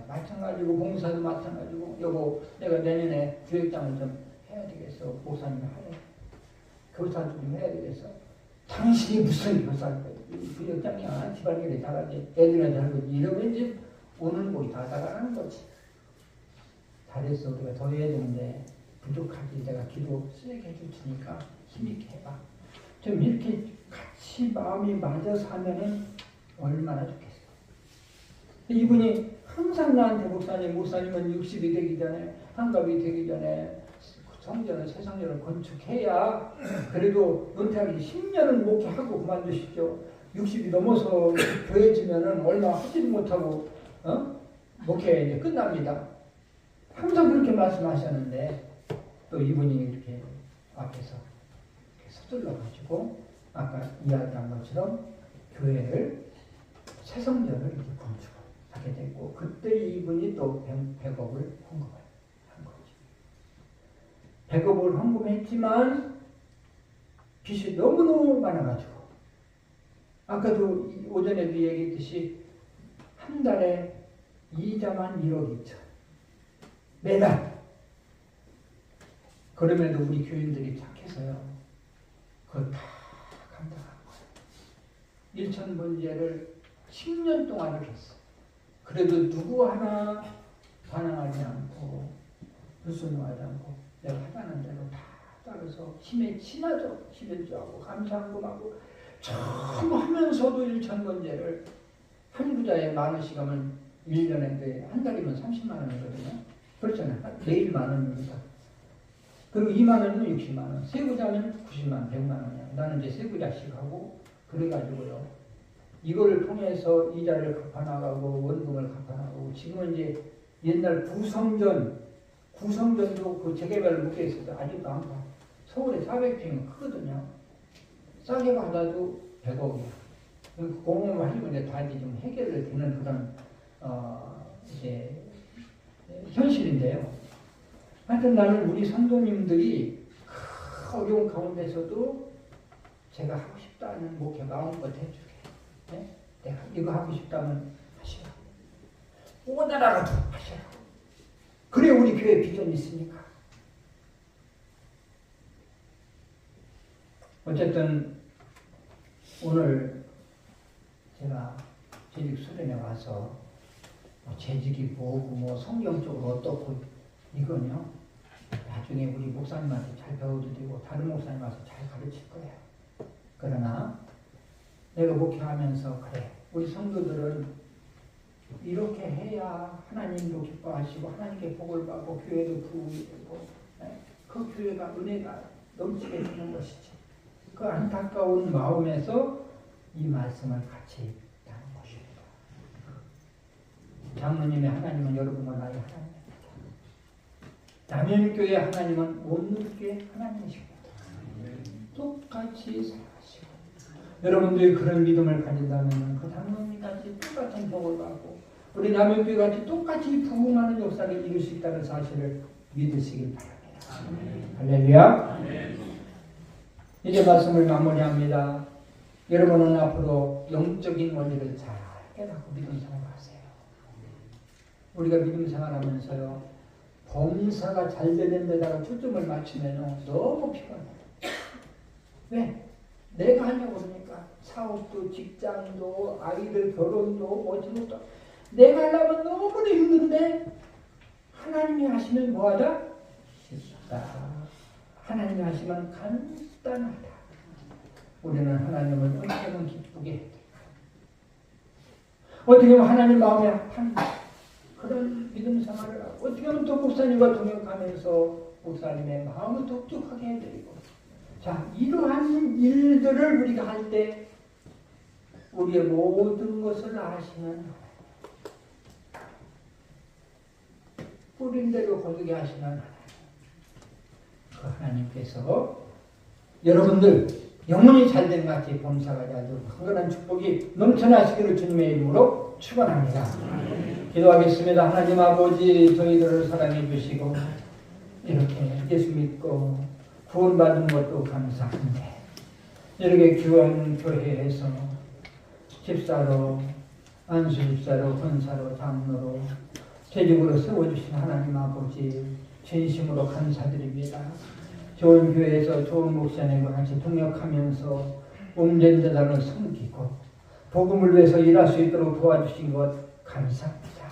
마찬가지고 봉사도 마찬가지고 여보 내가 내년에 교육장을 좀 해야 되겠어. 목사님 하래. 교사도 좀 해야 되겠어. 당신이 무슨 교사일 거야. 교육장이야. 집안일을 잘하지. 애들한테 하는 거지. 이러면 이제 오는 복이 다 나가는 거지. 잘했어. 우리가 더 해야 되는데 부족하지. 내가 기도 세게 해줄 테니까 힘있게 해봐. 좀 이렇게 같이 마음이 맞아서 하면은 얼마나 좋겠어. 이분이 항상 나한테 목사님은 60이 되기 전에 한갑이 되기 전에 성전을 새 성전을 건축해야 그래도 은퇴하기 10년은 목회하고 그만두시죠. 60이 넘어서 교회 지면은 얼마 하지도 못하고 목회 이제 끝납니다. 항상 그렇게 말씀하셨는데 또 이분이 이렇게 앞에서 서둘러 가지고 아까 이야기한 것처럼 교회를 새 성전을 이렇게 건축을 하게 됐고 그때 이분이 또 100억을 헌금을 한 거죠. 100억을 헌금했지만 빚이 너무너무 많아가지고 아까도 오전에도 얘기했듯이 한 달에 이자만 1억 2천 매달. 그럼에도 우리 교인들이 착해서요. 그걸 다 감당한 거예요. 1천 번제를 10년 동안을 했어. 그래도 누구 하나 반항하지 않고 불순종하지 않고 내가 하자는 대로 다 따라서 힘에 친하죠. 힘을주하고 감사한금하고 전부 하면서도 1천 번제를 한 부자에 10,000원씩 하면 1년에 한 달이면 30만 원이거든요. 그렇잖아요. 매일 10,000원입니다. 그리고 2만 원이면 60만 원, 세 부자면 90만 원, 100만 원이야. 나는 이제 세 부자씩 하고 그래가지고요. 이걸 통해서 이자를 갚아나가고 원금을 갚아나가고 지금은 이제 옛날 구성전도 그 재개발을 못해 있어서 아직도 안 가. 서울에 400평이 크거든요. 싸게 받아도 100억이야. 공무원 하시면 이제 다 이제 좀 해결을 되는 그런 이제 현실인데요. 하여튼 나는 우리 성도님들이 어려운 가운데서도 제가 하고 싶다는 목회 마음껏 해주게. 네? 내가 이거 하고 싶다면 하시라. 오나라라도 하시라. 그래 우리 교회 비전이 있으니까. 어쨌든 오늘 제가 재직 수련회 와서 재직이 뭐고 성경적으로 어떻고 이건요 나중에 우리 목사님한테 잘 배워도 되고 다른 목사님 와서 잘 가르칠 거예요. 그러나 내가 목회하면서 그래 우리 성도들은 이렇게 해야 하나님도 기뻐하시고 하나님께 복을 받고 교회도 부흥이 되고 그 교회가 은혜가 넘치게 되는 것이지. 그 안타까운 마음에서 이 말씀을 같이 하는 것입니다. 장로님의 하나님은 여러분과 나의 하나님입니다. 남현교회 하나님은 온누리교회 하나님이십니다. 똑같이 살아가시고 여러분들이 그런 믿음을 가진다면 그 장로님같이 똑같은 복을 받고 우리 남현교회 같이 똑같이 부흥하는 역사를 이룰 수 있다는 사실을 믿으시길 바랍니다. 할렐루야. 이제 말씀을 마무리합니다. 여러분은 앞으로 영적인 원리를 잘 깨닫고 믿음 생활하세요. 우리가 믿음 생활하면서요 범사가 잘 되는 데다가 초점을 맞추면 너무 피곤해요. 왜? 내가 하려고 그러니까 사업도 직장도 아이들 결혼도 어찌도 내가 하려면 너무나 힘든데 하나님이 하시면 뭐하다? 쉽다. 하나님이 하시면 간단하다. 우리는 하나님을 어떻게 하면 기쁘게 해야 될까? 어떻게 하면 하나님 마음에 합한 그런 믿음 생활을 하고 어떻게 하면 또 목사님과 동역하면서 목사님의 마음을 독촉하게 해드리고 자 이러한 일들을 우리가 할 때 우리의 모든 것을 아시는 뿌린 대로 거두게 하시는 하나님 그 하나님께서 여러분들 영혼이 잘된 것 같이 범사가 잘되고 강건한 축복이 넘쳐나시기를 주님의 이름으로 축원합니다. 기도하겠습니다. 하나님 아버지 저희들을 사랑해 주시고 이렇게 예수 믿고 구원받은 것도 감사한데 이렇게 귀한 교회에서 집사로 안수집사로 권사로 장로로 재직으로 세워주신 하나님 아버지 진심으로 감사드립니다. 좋은 교회에서 좋은 목사님과 같이 동역하면서 온전한 재단을 섬기고 복음을 위해서 일할 수 있도록 도와주신 것 감사합니다.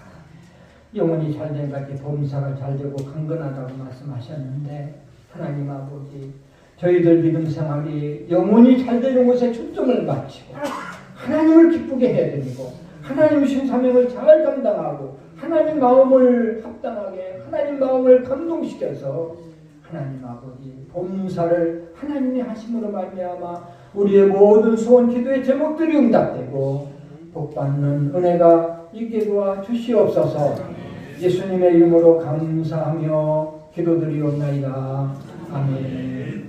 영혼이 잘된 같이 범사가 잘되고 강건하다고 말씀하셨는데 하나님 아버지 저희들 믿음 생활이 영혼이 잘되는 곳에 초점을 맞추고 하나님을 기쁘게 해드리고 하나님 주신 사명을 잘 감당하고 하나님 마음을 합당하게 하나님 마음을 감동시켜서 하나님 아버지 범사를 하나님이 하심으로 말미암아 우리의 모든 소원 기도의 제목들이 응답되고 복받는 은혜가 있게 도와 주시옵소서. 예수님의 이름으로 감사하며 기도드리옵나이다. 아멘.